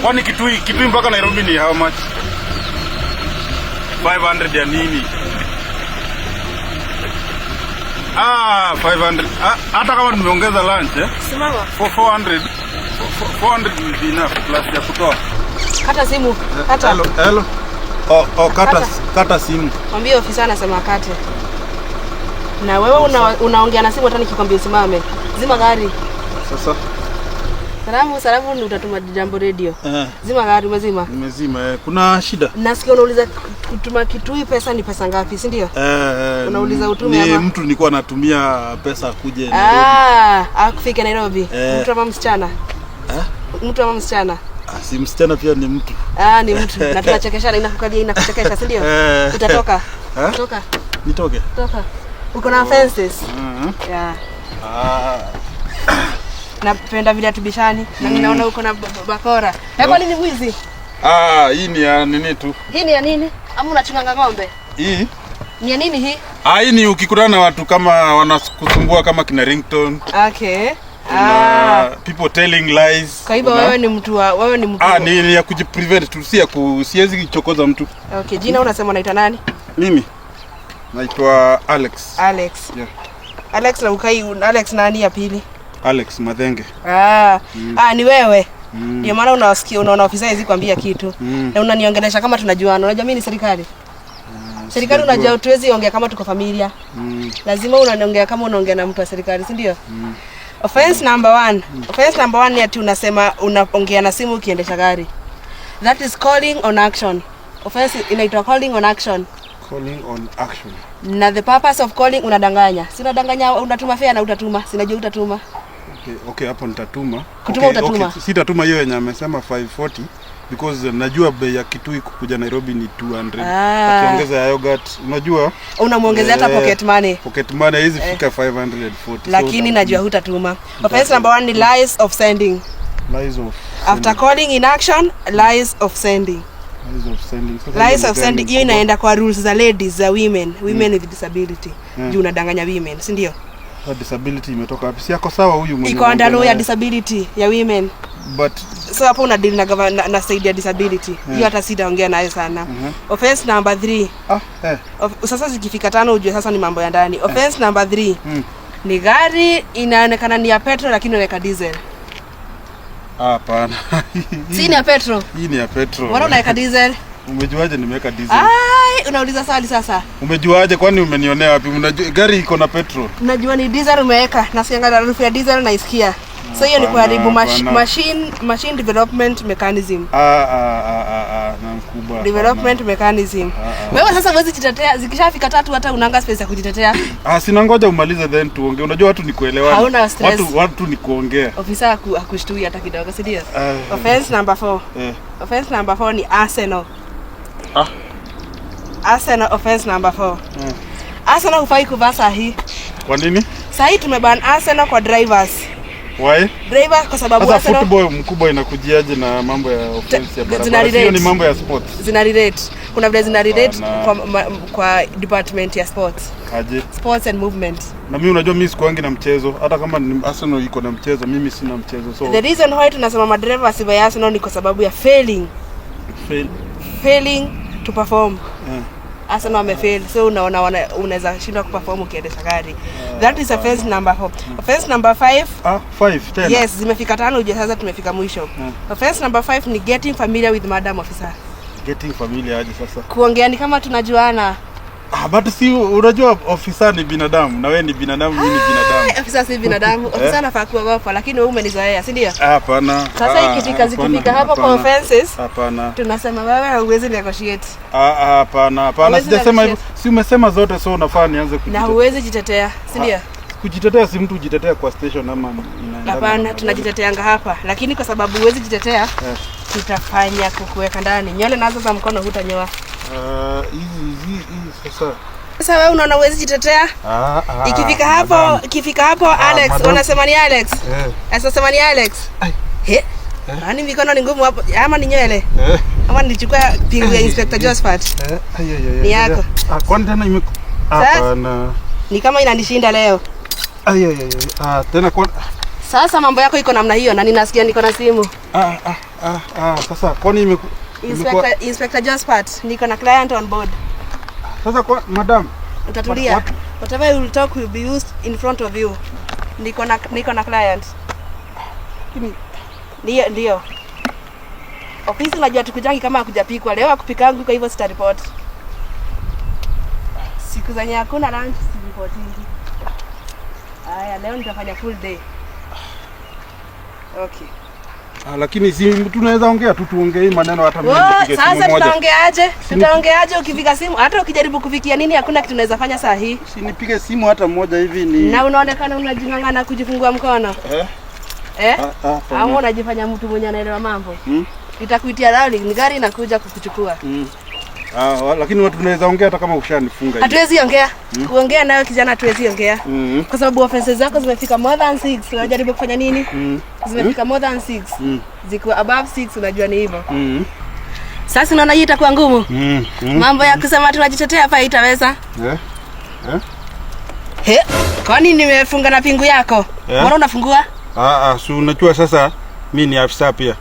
Kwani Kitui mpaka Nairobi ni how much? 500 ya nini? 500. Hata kama nimeongeza lunch Simama. 400 will be enough plus ya kutoa. Kata simu. Kata. Hello. Kata simu. Mwambie ofisa anasema kate. Na wewe unaongea na simu hata nikikwambia usimame. Zima gari. Sasa. Salamu ni utatuma Jambo Radio. Zima gari umezima? Nimezima. Kuna shida? Nasikia unauliza kutuma Kitui pesa ni pesa ngapi, si ndio? Unauliza utume ama? Ni mtu nilikuwa natumia pesa kuje Nairobi. Akufike Nairobi. Mtu ama msichana? Mtu ama msichana? Si msichana pia ni mtu. Ni mtu. Na tunachekeshana inakuchekesha, si ndio? Utatoka. Toka. Nitoke. Toka. Uko na offenses? Yeah. Napenda vile tubishani. Na ninaona uko na bakora. Kwa nini mwizi? Hii ni ya nini tu? Hii ni ya nini? Ama unachunganga ng'ombe? Hii? Ni ya nini hii? Hii ni ukikutana na watu kama wanakusumbua kama kina ringtone. Okay. People telling lies. Kwa hivyo wewe ni mtu ni ya kujiprevent tu, siwezi kuchokoza mtu. Okay, jina unasema unaitwa nani? Mimi naitwa Alex. Yeah. Alex na Alex nani ya pili? Alex Madhenge. Ni wewe. Ndio maana unaona ofisa hizi kwambia kitu. Na unaniongelesha kama tunajuana. Unajua mimi ni serikali. Serikali unajua tuwezi ongea kama tuko familia. Lazima unaongea kama unaongea na mtu wa serikali, si ndio? Offense number 1. Offense number 1 ni ati unasema unaongea na simu ukiendesha gari. That is calling on action. Offense inaitwa calling on action. Calling on action. Na the purpose of calling unadanganya. Si unadanganya unatuma fare na utatuma. Sinajua utatuma. Okay, hapo nitatuma. Utatuma. Okay, sitatuma hiyo yenye amesema 540 because najua bei ya Kitui kukuja Nairobi ni 200. Akiongeza ya yogurt, unajua unamuongezea hata pocket money. Pocket money hizi fika 540. Lakini najua hutatuma. Offense number 1 ni lies of sending. Lies of after calling in action, lies of sending. Lies of sending hiyo inaenda kwa rules za ladies za women with disability. Juu unadanganya women, si ndio? Disability imetoka wapi? Si yako sawa huyu mwenye. Iko under law ya disability ya women. But so hapo una deal na side ya disability. Hiyo hata sitaongea nayo sana. Offense number 3. Sasa zikifika 5 ujue sasa ni mambo ya ndani. Offense number 3. Ni gari inaonekana ni ya petrol lakini unaweka diesel. Hapana. Si ni ya petrol? Hii ni ya petrol. Mbona unaweka diesel? Umejuaje nimeweka diesel? Unauliza swali sasa. Umejuaje kwani umenionea wapi? Unajua gari iko na petrol. Najua ni diesel umeweka. Nasikia harufu ya diesel naisikia. So hiyo ni kuharibu machine development mechanism. Na mkubwa. Development mechanism. Wewe sasa huwezi jitetea. Zikishafika 3 hata unanga space ya kujitetea. Sina ngoja umalize then tuongee. Unajua watu ni kuelewana. Hauna stress. Watu ni kuongea. Ofisa akushtui hata kidogo, si ndio? Offense number 4. Offense number 4 ni Arsenal. Arsenal offense number 4. Arsenal hufai kuvaa sahi. Kwa nini? Sahi tumeban Arsenal kwa drivers. Why? Drivers kwa sababu Arsenal football mkubwa inakujiaje na mambo ya offense ya barabara? Hiyo ni mambo ya sports. Zina relate. Kuna vile zina relate kwa department ya sports. Aje? Sports and movement. Na mimi unajua mimi sikuangi na mchezo. Hata kama Arsenal iko na mchezo, mimi sina mchezo. So the reason why tunasema madriver si Arsenal ni kwa sababu ya failing to perform. Arsenal wamefail, so unaona unaweza shindwa kuperform ukiendesha gari. That is offense number 4. Offense number 5. 5 tena. Yes, zimefika 5 uje sasa tumefika mwisho. Offense number 5 ni getting familiar with madam officer. Getting familiar aje sasa? Kuongea ni kama tunajuana. But si unajua ofisa ni binadamu na wewe ni binadamu, mimi ni binadamu. Ofisa si binadamu. Ofisa anafaa kuogopa lakini wewe umenizoea, si ndio? Hapana. Sasa zikifika hapo kwa offenses. Hapana. Tunasema wewe hauwezi negotiate. Hapana. Sijasema hivyo. Si umesema zote, so unafaa nianze kujitetea. Na huwezi jitetea, si ndio? Kujitetea si mtu ujitetea kwa station ama inaenda. Hapana, tunajiteteanga hapa. Lakini kwa sababu huwezi jitetea, tutafanya kukuweka ndani. Nywele nazo za mkono hutanyoa. Hizi sasa. Sasa wewe unaona huwezi jitetea? Ikifika hapo Alex, unasema ni Alex? Sema ni Alex. Nani mikono ni ngumu hapo? Ama ni nywele? Ama nilichukua pingu ya Inspector Josephat? Ni yako. Kwani tena hapana. Ni kama inanishinda leo. Tena kwa Sasa mambo yako iko namna hiyo na ninasikia niko na simu. Sasa kwani Inspector Josephat, niko na client on board. Sasa kwa madam, utatulia. Whatever you will talk will be used in front of you. Niko na client. Ndio. Ofisi unajua tukujangi kama hakujapikwa. Leo akupikangu kwa hivyo sitaripoti. Siku zenye hakuna lunch siripoti. Haya, leo nitafanya full day. Okay. Lakini si tunaweza ongea tu, tuongee maneno hata mimi nipige simu moja. Sasa tutaongeaje? Tutaongeaje ukipiga simu? Hata ukijaribu kufikia nini hakuna kitu tunaweza fanya saa hii. Si nipige simu hata moja hivi ni. Na unaonekana unajingangana kujifungua mkono. Au unajifanya mtu mwenye anaelewa mambo. Nitakuitia rally, ni gari inakuja kukuchukua. Lakini watu tunaweza ongea hata kama ushanifunga hivi. Hatuwezi ongea. Kuongea nayo kijana hatuwezi ongea. Kwa sababu offenses zako zimefika more than 6. Unajaribu kufanya nini? Zimefika more than 6. Ziko above 6 unajua ni hivyo. Sasa unaona hii itakuwa ngumu. Mambo ya kusema tunajitetea hapa itaweza. Kwani nimefunga na pingu yako? Mbona unafungua? Si unajua sasa mimi ni afisa pia.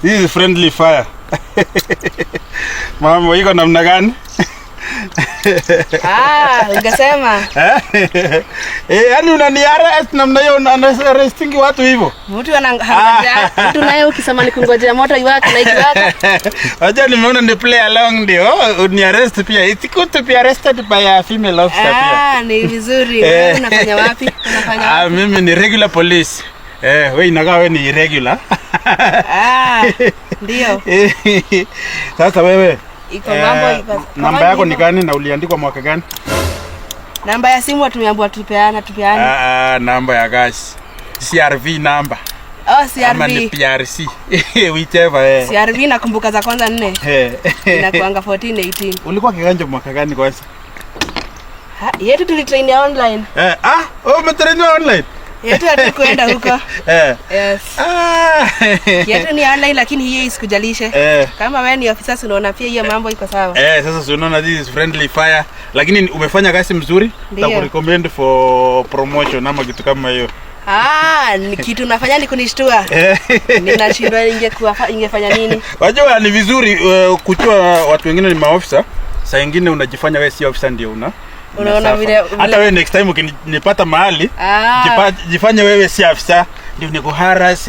This is friendly fire. Mambo iko namna gani? Ungesema. Yaani unaniarrest namna hiyo, unaarrestingi watu hivyo. Mtu anahangaja. Mtu naye ukisema nikungojea moto iwake na ikiwaka. Acha nimeona ni play along ndio. Uniarrest pia. It's good to be arrested by a female officer pia. Ni vizuri. Wewe unafanya wapi? Unafanya wapi? Mimi ni regular police. Wewe inakaa wewe ni irregular. Ndio. Sasa wewe iko mambo namba yako ni gani na uliandikwa mwaka gani? Namba ya simu tumeambiwa tupeane. Namba ya gas. CRV namba. CRV. Ama ni PRC. Whichever. CRV nakumbuka za kwanza 4. Inakuanga 14 18. Ulikuwa kiganja mwaka gani kwanza? Yetu tulitrain online. Umetrain online? Yetu hatukwenda huko. Yes. Yetu ni online lakini hiyo isikujalishe. Kama wewe ni ofisa unaona pia hiyo mambo iko sawa. Sasa unaona this is friendly fire. Lakini umefanya kazi mzuri. Nitakurecommend for promotion ama kitu kama hiyo. Ni kitu nafanya ni kunishtua. Ninashindwa ingefanya nini? Wajua ni vizuri kujua watu wengine ni maofisa. Saa nyingine unajifanya wewe si ofisa ndio unaona vile hata wewe next time ukinipata mahali jifanye wewe si afisa ndio nikuharas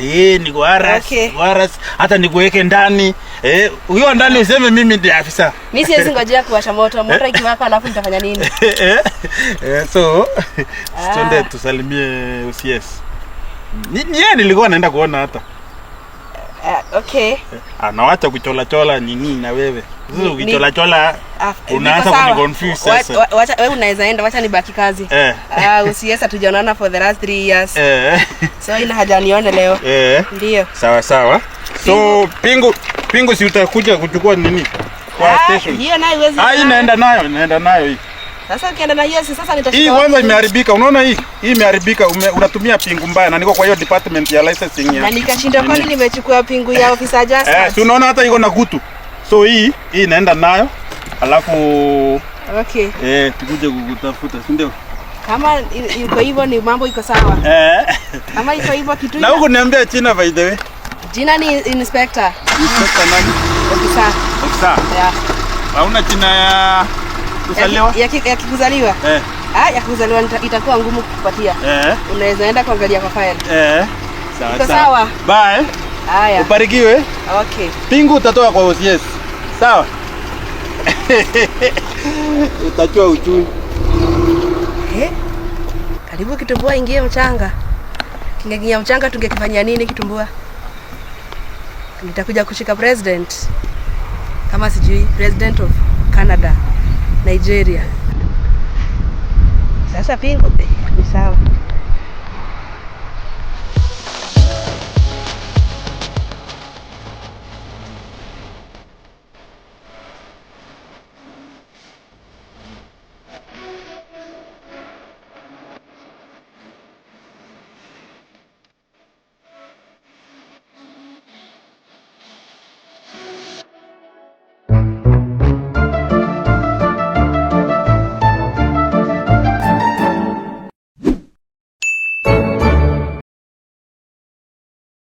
hata nikuweke ndani huyo ndani useme mimi ndiye afisa. Mimi siwezi ngojea kuwasha moto ikiwaka alafu nitafanya nini? So twende tusalimie UCS. Yeye nilikuwa naenda kuona hata anawacha kuchola nini na wewe. Sasa ukichola unaanza kuniconfuse sasa. Wacha wewe unaweza enda, wacha nibaki kazi. UCS hatujaonana for the last 3 years. So ina haja nione leo. Ndio. Sawa. So pingu si utakuja kuchukua nini? Kwa station. Hiyo nayo iwezi. Inaenda nayo hii. Sasa ukienda na hiyo sasa nitashika. Hii kwanza imeharibika. Unaona hii imeharibika. Unatumia pingu mbaya na niko kwa hiyo department ya licensing ya. Na nikashinda kwani nimechukua pingu ya officer Justice. Si unaona hata iko na kutu. So hii inaenda nayo. Alafu tukuje kukutafuta, si ndio? Kama iko hivyo ni mambo iko sawa. Kama iko hivyo kitu. Na huko niambia jina by the way. Jina ni inspector. Inspector nani? Officer. Hauna jina ya kuzaliwa? Ya kuzaliwa? Ya kuzaliwa itakuwa ngumu kukupatia. Unaweza enda kuangalia kwa file. Sawa. Bye. Haya. Ubarikiwe. Okay. Pingu utatoa kwa UCS. Sawa? Utachua uchui. Karibu kitumbua ingie mchanga. Kingeingia mchanga tungekifanyia nini kitumbua? Nitakuja kushika president. Kama sijui president of Canada, Nigeria. Sasa pingu